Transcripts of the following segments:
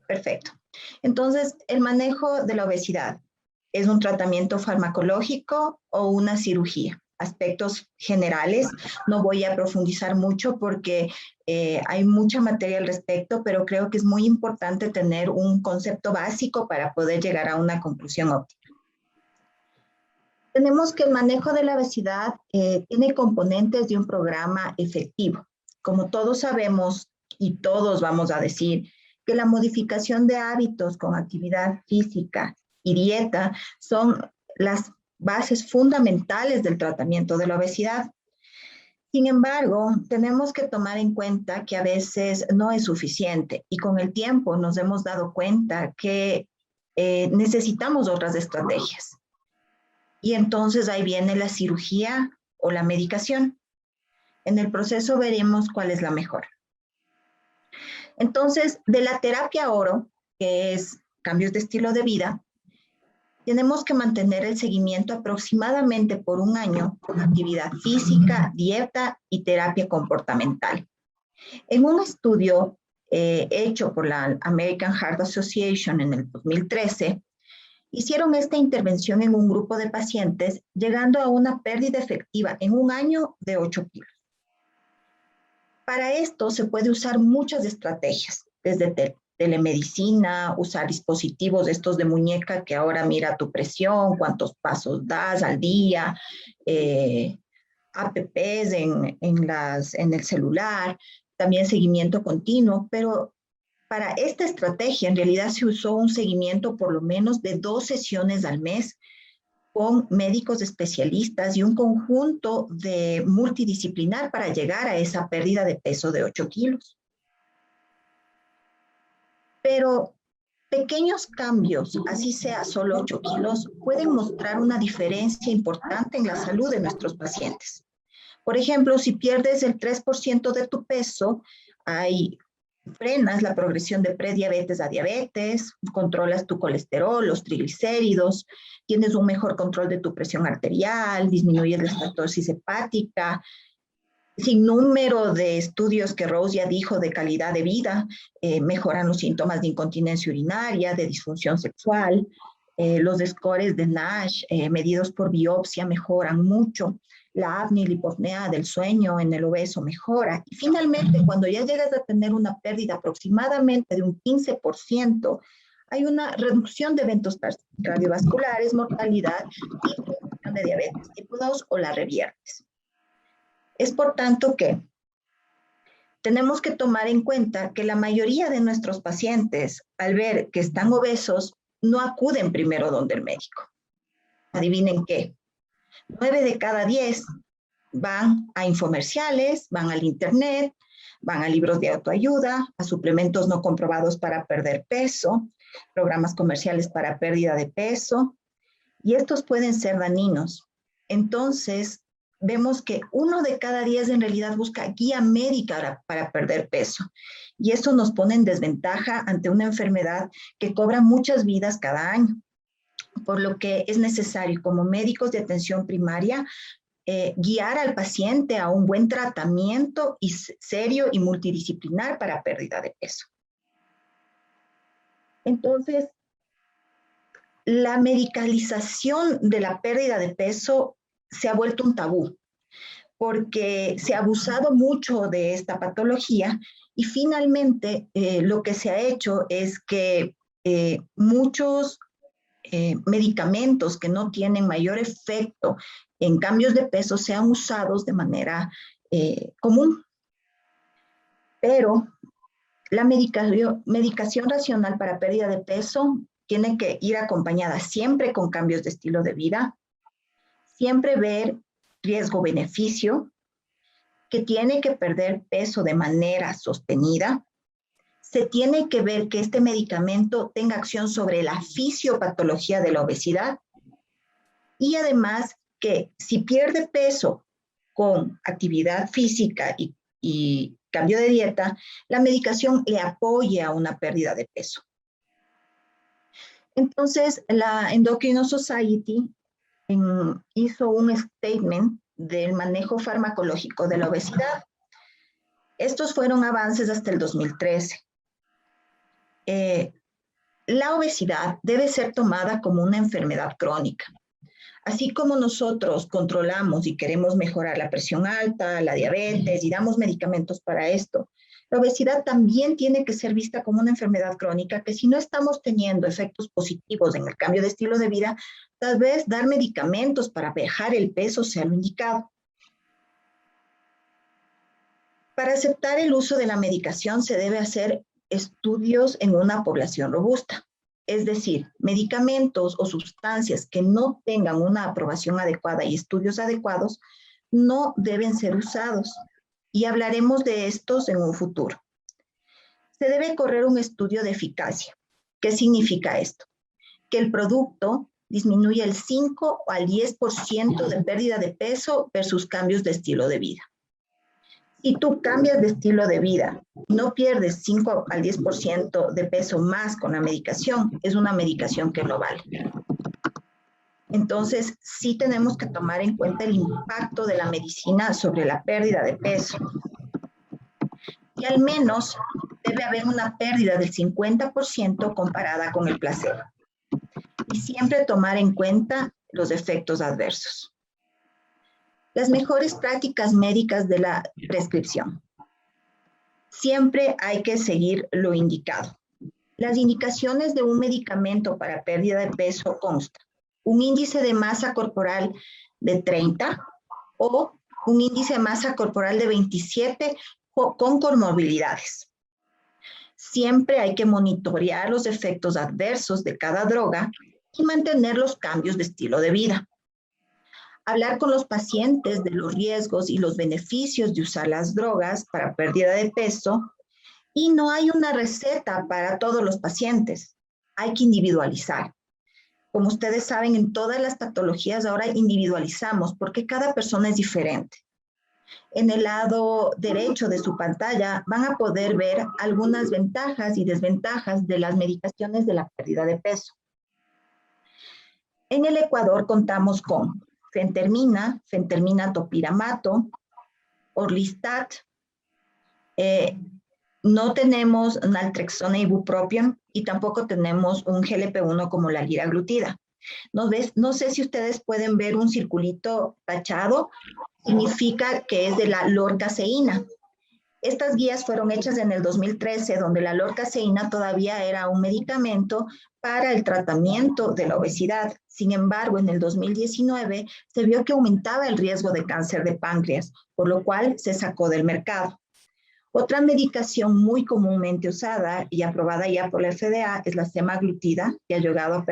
Perfecto. Entonces, el manejo de la obesidad, ¿es un tratamiento farmacológico o una cirugía? Aspectos generales, no voy a profundizar mucho porque hay mucha materia al respecto, pero creo que es muy importante tener un concepto básico para poder llegar a una conclusión óptima. Tenemos que el manejo de la obesidad tiene componentes de un programa efectivo. Como todos sabemos y todos vamos a decir que la modificación de hábitos con actividad física y dieta son las bases fundamentales del tratamiento de la obesidad. Sin embargo, tenemos que tomar en cuenta que a veces no es suficiente y con el tiempo nos hemos dado cuenta que necesitamos otras estrategias. Y entonces ahí viene la cirugía o la medicación. En el proceso veremos cuál es la mejor. Entonces, de la terapia oro, que es cambios de estilo de vida, tenemos que mantener el seguimiento aproximadamente por 1 año con actividad física, dieta y terapia comportamental. En un estudio hecho por la American Heart Association en el 2013, hicieron esta intervención en un grupo de pacientes, llegando a una pérdida efectiva en 1 año de 8 kilos. Para esto se puede usar muchas estrategias, desde telemedicina, usar dispositivos estos de muñeca que ahora mira tu presión, cuántos pasos das al día, apps en el celular, también seguimiento continuo, pero para esta estrategia en realidad se usó un seguimiento por lo menos de 2 sesiones al mes con médicos especialistas y un conjunto de multidisciplinar para llegar a esa pérdida de peso de 8 kilos. Pero pequeños cambios, así sea solo 8 kilos, pueden mostrar una diferencia importante en la salud de nuestros pacientes. Por ejemplo, si pierdes el 3% de tu peso, frenas la progresión de prediabetes a diabetes, controlas tu colesterol, los triglicéridos, tienes un mejor control de tu presión arterial, disminuyes la estatosis hepática, sin número de estudios que Rose ya dijo de calidad de vida, mejoran los síntomas de incontinencia urinaria, de disfunción sexual, los scores de NASH medidos por biopsia mejoran mucho, la apnea y la hipopnea del sueño en el obeso mejora. Y finalmente, cuando ya llegas a tener una pérdida aproximadamente de un 15%, hay una reducción de eventos cardiovasculares, mortalidad y prevención de diabetes tipo 2 o la reviertes. Es por tanto que tenemos que tomar en cuenta que la mayoría de nuestros pacientes, al ver que están obesos, no acuden primero donde el médico. Adivinen qué. 9 de cada 10 van a infomerciales, van al internet, van a libros de autoayuda, a suplementos no comprobados para perder peso, programas comerciales para pérdida de peso, y estos pueden ser dañinos. Entonces, vemos que 1 de cada 10 en realidad busca guía médica para perder peso, y eso nos pone en desventaja ante una enfermedad que cobra muchas vidas cada año. Por lo que es necesario, como médicos de atención primaria, guiar al paciente a un buen tratamiento serio y multidisciplinar para pérdida de peso. Entonces, la medicalización de la pérdida de peso se ha vuelto un tabú, porque se ha abusado mucho de esta patología y finalmente lo que se ha hecho es que muchos medicamentos que no tienen mayor efecto en cambios de peso sean usados de manera común. Pero la medicación racional para pérdida de peso tiene que ir acompañada siempre con cambios de estilo de vida, siempre ver riesgo-beneficio, que tiene que perder peso de manera sostenida. Se tiene que ver que este medicamento tenga acción sobre la fisiopatología de la obesidad y además que si pierde peso con actividad física y cambio de dieta, la medicación le apoye a una pérdida de peso. Entonces, la Endocrine Society hizo un statement del manejo farmacológico de la obesidad. Estos fueron avances hasta el 2013. la obesidad debe ser tomada como una enfermedad crónica. Así como nosotros controlamos y queremos mejorar la presión alta, la diabetes y damos medicamentos para esto, la obesidad también tiene que ser vista como una enfermedad crónica que si no estamos teniendo efectos positivos en el cambio de estilo de vida, tal vez dar medicamentos para bajar el peso sea lo indicado. Para aceptar el uso de la medicación se debe hacer estudios en una población robusta. Es decir, medicamentos o sustancias que no tengan una aprobación adecuada y estudios adecuados no deben ser usados. Y hablaremos de estos en un futuro. Se debe correr un estudio de eficacia. ¿Qué significa esto? Que el producto disminuye el 5 al 10% de pérdida de peso versus cambios de estilo de vida. Si tú cambias de estilo de vida, no pierdes 5 al 10% de peso más con la medicación, es una medicación que no vale. Entonces, sí tenemos que tomar en cuenta el impacto de la medicina sobre la pérdida de peso. Y al menos debe haber una pérdida del 50% comparada con el placebo. Y siempre tomar en cuenta los efectos adversos. Las mejores prácticas médicas de la prescripción. Siempre hay que seguir lo indicado. Las indicaciones de un medicamento para pérdida de peso constan un índice de masa corporal de 30 o un índice de masa corporal de 27 con comorbilidades. Siempre hay que monitorear los efectos adversos de cada droga y mantener los cambios de estilo de vida. Hablar con los pacientes de los riesgos y los beneficios de usar las drogas para pérdida de peso. Y no hay una receta para todos los pacientes. Hay que individualizar. Como ustedes saben, en todas las patologías ahora individualizamos porque cada persona es diferente. En el lado derecho de su pantalla van a poder ver algunas ventajas y desventajas de las medicaciones de la pérdida de peso. En el Ecuador contamos con fentermina, topiramato, Orlistat, no tenemos naltrexona y bupropión y tampoco tenemos un GLP-1 como la liraglutida. No sé si ustedes pueden ver un circulito tachado, significa que es de la lorcaseína. Estas guías fueron hechas en el 2013, donde la lorcaseína todavía era un medicamento para el tratamiento de la obesidad. Sin embargo, en el 2019 se vio que aumentaba el riesgo de cáncer de páncreas, por lo cual se sacó del mercado. Otra medicación muy comúnmente usada y aprobada ya por la FDA es la semaglutida, que ha llegado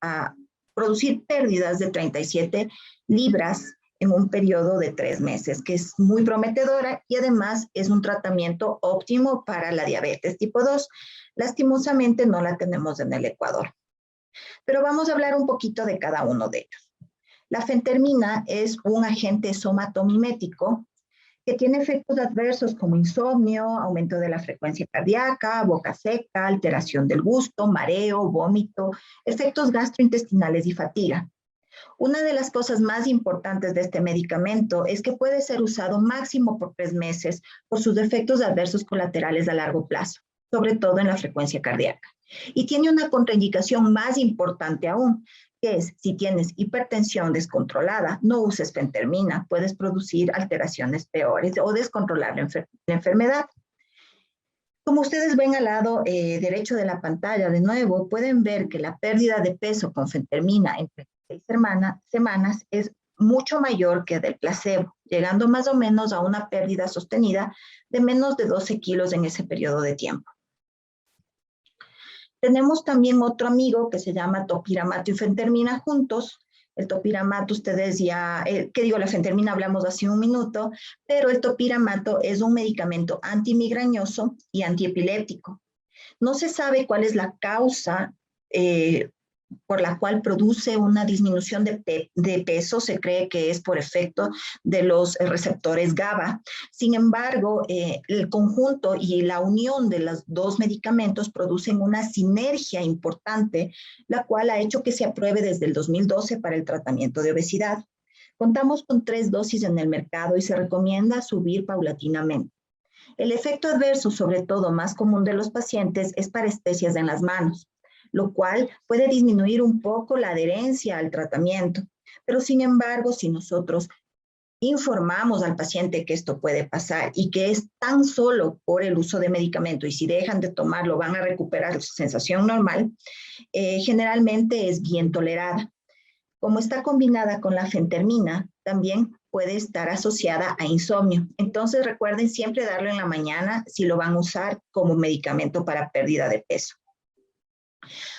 a producir pérdidas de 37 libras en un periodo de 3 meses, que es muy prometedora y además es un tratamiento óptimo para la diabetes tipo 2. Lastimosamente no la tenemos en el Ecuador. Pero vamos a hablar un poquito de cada uno de ellos. La fentermina es un agente somatomimético que tiene efectos adversos como insomnio, aumento de la frecuencia cardíaca, boca seca, alteración del gusto, mareo, vómito, efectos gastrointestinales y fatiga. Una de las cosas más importantes de este medicamento es que puede ser usado máximo por 3 meses por sus efectos adversos colaterales a largo plazo, sobre todo en la frecuencia cardíaca. Y tiene una contraindicación más importante aún, que es si tienes hipertensión descontrolada, no uses fentermina, puedes producir alteraciones peores o descontrolar la enfermedad. Como ustedes ven al lado derecho de la pantalla, de nuevo, pueden ver que la pérdida de peso con fentermina entre 6 semanas es mucho mayor que del placebo, llegando más o menos a una pérdida sostenida de menos de 12 kilos en ese periodo de tiempo. Tenemos también otro amigo que se llama topiramato y fentermina juntos. El topiramato, ustedes ya, la fentermina hablamos hace un minuto, pero el topiramato es un medicamento antimigrañoso y antiepiléptico. No se sabe cuál es la causa por la cual produce una disminución de peso, se cree que es por efecto de los receptores GABA. Sin embargo, el conjunto y la unión de los dos medicamentos producen una sinergia importante, la cual ha hecho que se apruebe desde el 2012 para el tratamiento de obesidad. Contamos con 3 dosis en el mercado y se recomienda subir paulatinamente. El efecto adverso, sobre todo más común de los pacientes, es parestesias en las manos. lo cual puede disminuir un poco la adherencia al tratamiento. Pero sin embargo, si nosotros informamos al paciente que esto puede pasar y que es tan solo por el uso de medicamento y si dejan de tomarlo van a recuperar su sensación normal, generalmente es bien tolerada. Como está combinada con la fentermina, también puede estar asociada a insomnio. Entonces recuerden siempre darlo en la mañana si lo van a usar como medicamento para pérdida de peso.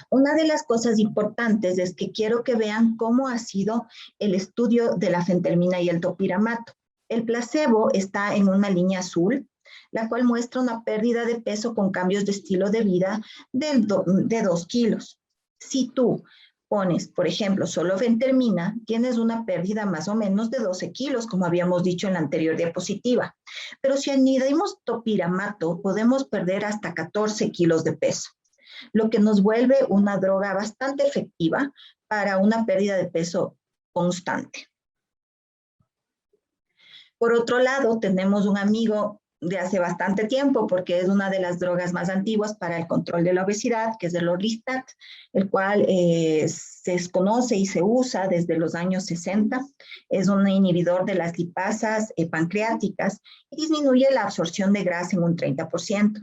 Una de las cosas importantes es que quiero que vean cómo ha sido el estudio de la fentermina y el topiramato. El placebo está en una línea azul, la cual muestra una pérdida de peso con cambios de estilo de vida de 2 kilos. Si tú pones, por ejemplo, solo fentermina, tienes una pérdida más o menos de 12 kilos, como habíamos dicho en la anterior diapositiva. Pero si añadimos topiramato, podemos perder hasta 14 kilos de peso, lo que nos vuelve una droga bastante efectiva para una pérdida de peso constante. Por otro lado, tenemos un amigo de hace bastante tiempo, porque es una de las drogas más antiguas para el control de la obesidad, que es el Orlistat, el cual se conoce y se usa desde los años 60. Es un inhibidor de las lipasas pancreáticas y disminuye la absorción de grasa en un 30%.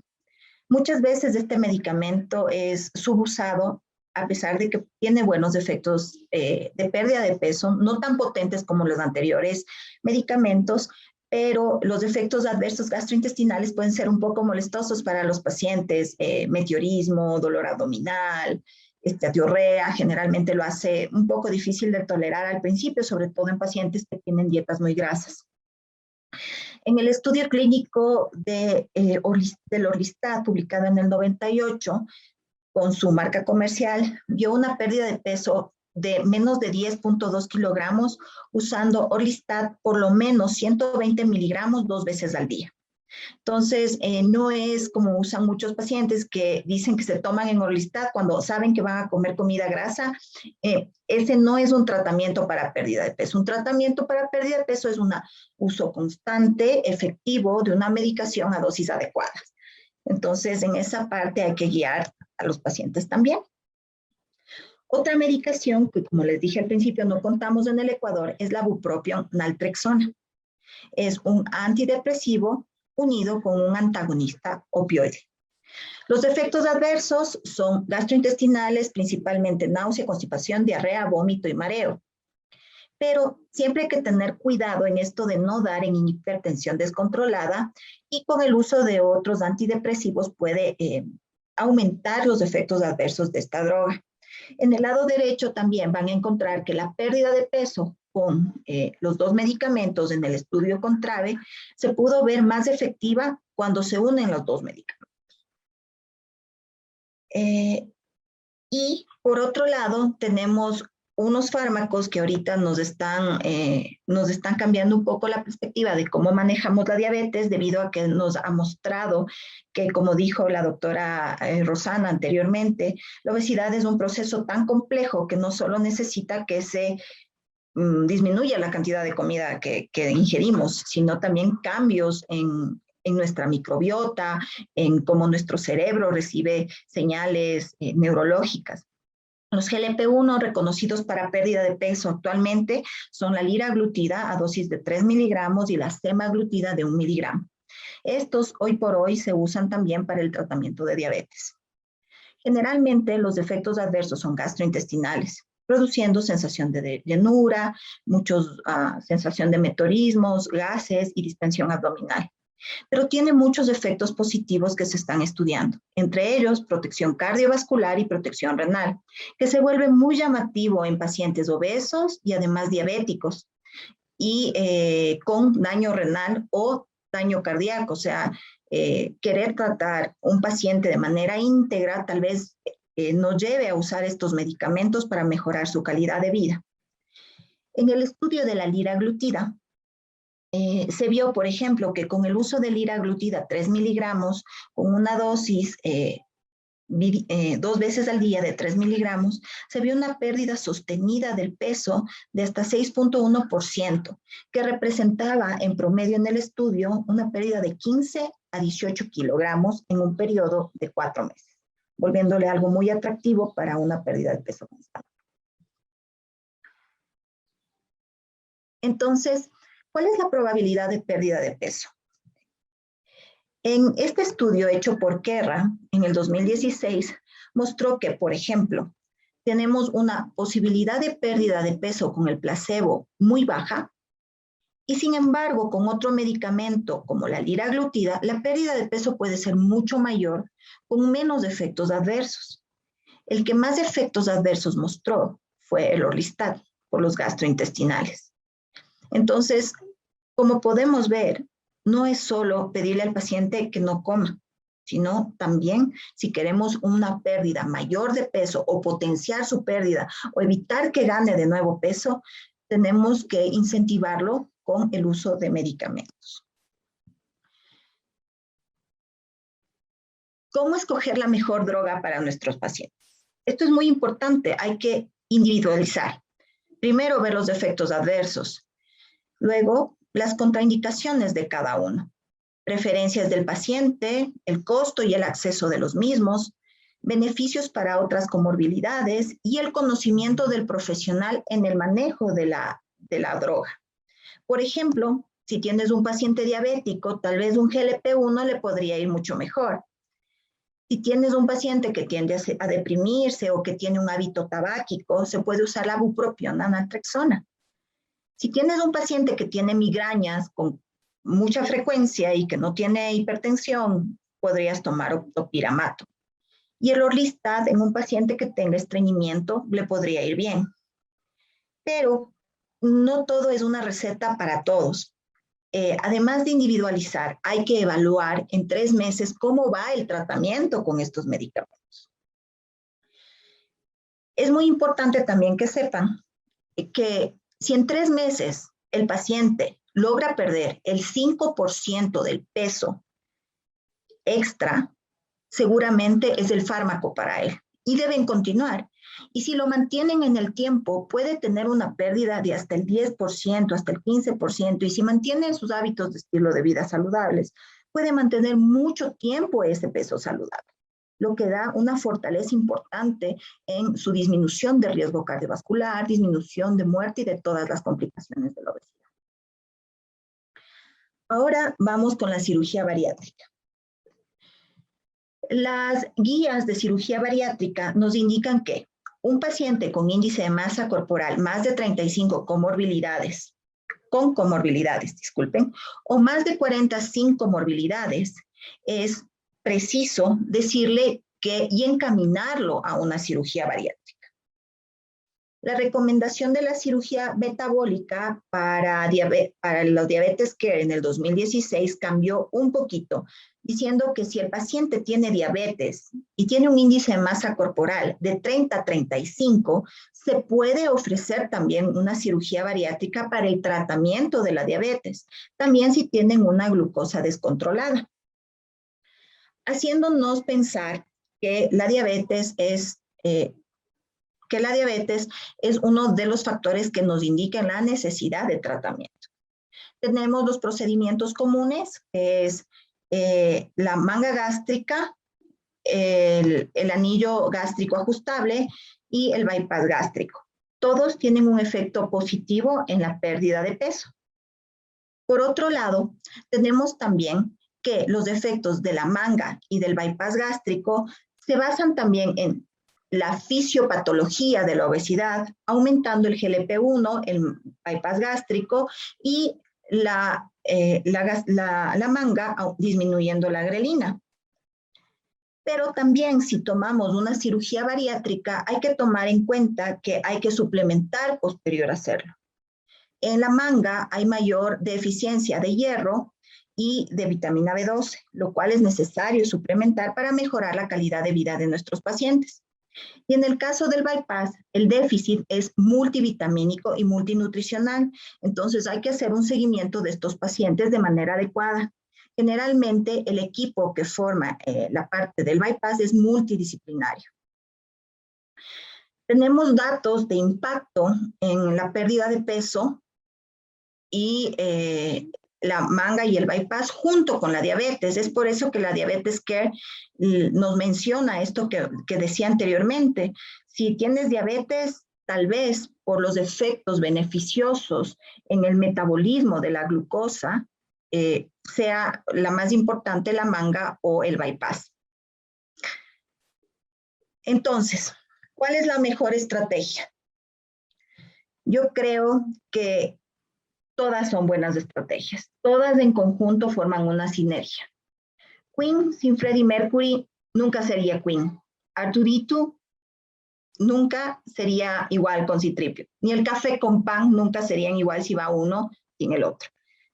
Muchas veces este medicamento es subusado, a pesar de que tiene buenos efectos de pérdida de peso, no tan potentes como los anteriores medicamentos, pero los efectos adversos gastrointestinales pueden ser un poco molestosos para los pacientes, meteorismo, dolor abdominal, diarrea, generalmente lo hace un poco difícil de tolerar al principio, sobre todo en pacientes que tienen dietas muy grasas. En el estudio clínico del Orlistat, publicado en el 98, con su marca comercial, vio una pérdida de peso de menos de 10.2 kilogramos usando Orlistat por lo menos 120 miligramos 2 veces al día. Entonces, no es como usan muchos pacientes que dicen que se toman en Orlistat cuando saben que van a comer comida grasa. Ese no es un tratamiento para pérdida de peso. Un tratamiento para pérdida de peso es un uso constante, efectivo de una medicación a dosis adecuadas. Entonces, en esa parte hay que guiar a los pacientes también. Otra medicación que, como les dije al principio, no contamos en el Ecuador es la bupropión naltrexona. Es un antidepresivo unido con un antagonista opioide. Los efectos adversos son gastrointestinales, principalmente náusea, constipación, diarrea, vómito y mareo. Pero siempre hay que tener cuidado en esto de no dar en hipertensión descontrolada, y con el uso de otros antidepresivos puede aumentar los efectos adversos de esta droga. En el lado derecho también van a encontrar que la pérdida de peso con los dos medicamentos en el estudio CONTRAVE se pudo ver más efectiva cuando se unen los dos medicamentos. Y por otro lado tenemos unos fármacos que ahorita nos están cambiando un poco la perspectiva de cómo manejamos la diabetes, debido a que nos ha mostrado que, como dijo la doctora Rosana anteriormente, la obesidad es un proceso tan complejo que no solo necesita que se disminuya la cantidad de comida que ingerimos, sino también cambios en nuestra microbiota, en cómo nuestro cerebro recibe señales neurológicas. Los GLP-1 reconocidos para pérdida de peso actualmente son la liraglutida a dosis de 3 miligramos y la semaglutida de 1 miligramo. Estos hoy por hoy se usan también para el tratamiento de diabetes. Generalmente los efectos adversos son gastrointestinales, produciendo sensación de llenura, sensación de meteorismos, gases y distensión abdominal. Pero tiene muchos efectos positivos que se están estudiando, entre ellos protección cardiovascular y protección renal, que se vuelve muy llamativo en pacientes obesos y además diabéticos, y con daño renal o daño cardíaco. O sea, querer tratar un paciente de manera íntegra tal vez nos lleve a usar estos medicamentos para mejorar su calidad de vida. En el estudio de la liraglutida, se vio, por ejemplo, que con el uso de liraglutida 3 miligramos, con una dosis 2 veces al día de 3 miligramos, se vio una pérdida sostenida del peso de hasta 6.1%, que representaba en promedio en el estudio una pérdida de 15 a 18 kilogramos en un periodo de 4 meses. volviéndole algo muy atractivo para una pérdida de peso constante. Entonces, ¿cuál es la probabilidad de pérdida de peso? En este estudio hecho por Kerra en el 2016, mostró que, por ejemplo, tenemos una posibilidad de pérdida de peso con el placebo muy baja, y sin embargo, con otro medicamento como la liraglutida, la pérdida de peso puede ser mucho mayor con menos efectos adversos. El que más efectos adversos mostró fue el Orlistat por los gastrointestinales. Entonces, como podemos ver, no es solo pedirle al paciente que no coma, sino también si queremos una pérdida mayor de peso o potenciar su pérdida o evitar que gane de nuevo peso, tenemos que incentivarlo con el uso de medicamentos. ¿Cómo escoger la mejor droga para nuestros pacientes? Esto es muy importante, hay que individualizar. Primero, ver los efectos adversos. Luego, las contraindicaciones de cada uno. Preferencias del paciente, el costo y el acceso de los mismos, beneficios para otras comorbilidades y el conocimiento del profesional en el manejo de la droga. Por ejemplo, si tienes un paciente diabético, tal vez un GLP-1 le podría ir mucho mejor. Si tienes un paciente que tiende a deprimirse o que tiene un hábito tabáquico, se puede usar la bupropiona, naltrexona. Si tienes un paciente que tiene migrañas con mucha frecuencia y que no tiene hipertensión, podrías tomar topiramato. Y el Orlistat en un paciente que tenga estreñimiento le podría ir bien. Pero no todo es una receta para todos. Además de individualizar, hay que evaluar en 3 meses cómo va el tratamiento con estos medicamentos. Es muy importante también que sepan que si en 3 meses el paciente logra perder el 5% del peso extra, seguramente es el fármaco para él y deben continuar. Y si lo mantienen en el tiempo, puede tener una pérdida de hasta el 10%, hasta el 15%, y si mantienen sus hábitos de estilo de vida saludables, puede mantener mucho tiempo ese peso saludable, lo que da una fortaleza importante en su disminución de riesgo cardiovascular, disminución de muerte y de todas las complicaciones de la obesidad. Ahora vamos con la cirugía bariátrica. Las guías de cirugía bariátrica nos indican que un paciente con índice de masa corporal más de 35 comorbilidades, o más de 40 sin comorbilidades, es preciso decirle que y encaminarlo a una cirugía bariátrica. La recomendación de la cirugía metabólica para los diabetes care en el 2016 cambió un poquito, diciendo que si el paciente tiene diabetes y tiene un índice de masa corporal de 30 a 35, se puede ofrecer también una cirugía bariátrica para el tratamiento de la diabetes, también si tienen una glucosa descontrolada, haciéndonos pensar que la diabetes es uno de los factores que nos indican la necesidad de tratamiento. Tenemos los procedimientos comunes, que es la manga gástrica, el anillo gástrico ajustable y el bypass gástrico. Todos tienen un efecto positivo en la pérdida de peso. Por otro lado, tenemos también que los efectos de la manga y del bypass gástrico se basan también en la fisiopatología de la obesidad, aumentando el GLP-1, el bypass gástrico y la manga disminuyendo la grelina. Pero también si tomamos una cirugía bariátrica, hay que tomar en cuenta que hay que suplementar posterior a hacerlo. En la manga hay mayor deficiencia de hierro y de vitamina B12, lo cual es necesario suplementar para mejorar la calidad de vida de nuestros pacientes. Y en el caso del bypass, el déficit es multivitamínico y multinutricional. Entonces hay que hacer un seguimiento de estos pacientes de manera adecuada. Generalmente el equipo que forma la parte del bypass es multidisciplinario. Tenemos datos de impacto en la pérdida de peso y la manga y el bypass junto con la diabetes. Es por eso que la Diabetes Care nos menciona esto que decía anteriormente. Si tienes diabetes, tal vez por los efectos beneficiosos en el metabolismo de la glucosa, sea la más importante la manga o el bypass. Entonces, ¿cuál es la mejor estrategia? Yo creo que todas son buenas estrategias. Todas en conjunto forman una sinergia. Queen sin Freddie Mercury nunca sería Queen. Arturito nunca sería igual con Citripio. Ni el café con pan nunca serían igual si va uno sin el otro.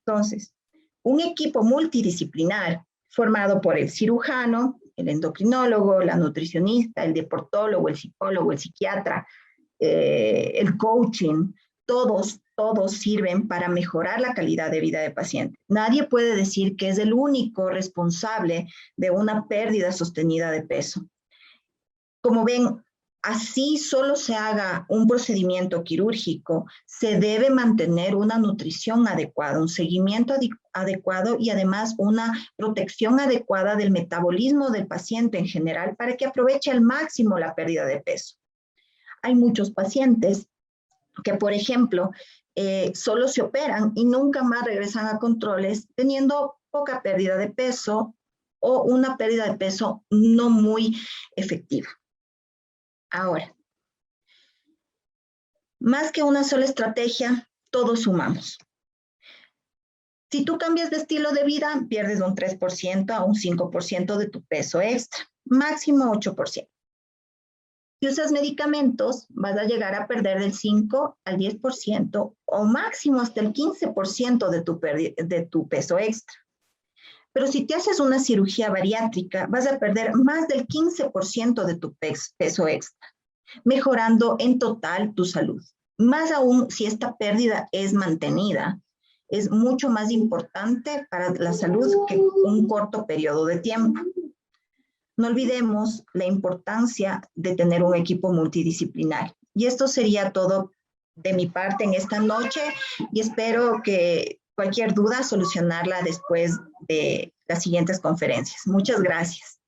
Entonces, un equipo multidisciplinar formado por el cirujano, el endocrinólogo, la nutricionista, el deportólogo, el psicólogo, el psiquiatra, el coaching, todos sirven para mejorar la calidad de vida del paciente. Nadie puede decir que es el único responsable de una pérdida sostenida de peso. Como ven, así solo se haga un procedimiento quirúrgico, se debe mantener una nutrición adecuada, un seguimiento adecuado y además una protección adecuada del metabolismo del paciente en general para que aproveche al máximo la pérdida de peso. Hay muchos pacientes que, por ejemplo, solo se operan y nunca más regresan a controles teniendo poca pérdida de peso o una pérdida de peso no muy efectiva. Ahora, más que una sola estrategia, todos sumamos. Si tú cambias de estilo de vida, pierdes un 3% a un 5% de tu peso extra, máximo 8%. Si usas medicamentos, vas a llegar a perder del 5 al 10% o máximo hasta el 15% de tu peso extra. Pero si te haces una cirugía bariátrica, vas a perder más del 15% de tu peso extra, mejorando en total tu salud. Más aún si esta pérdida es mantenida, es mucho más importante para la salud que un corto periodo de tiempo. No olvidemos la importancia de tener un equipo multidisciplinar. Y esto sería todo de mi parte en esta noche y espero que cualquier duda solucionarla después de las siguientes conferencias. Muchas gracias.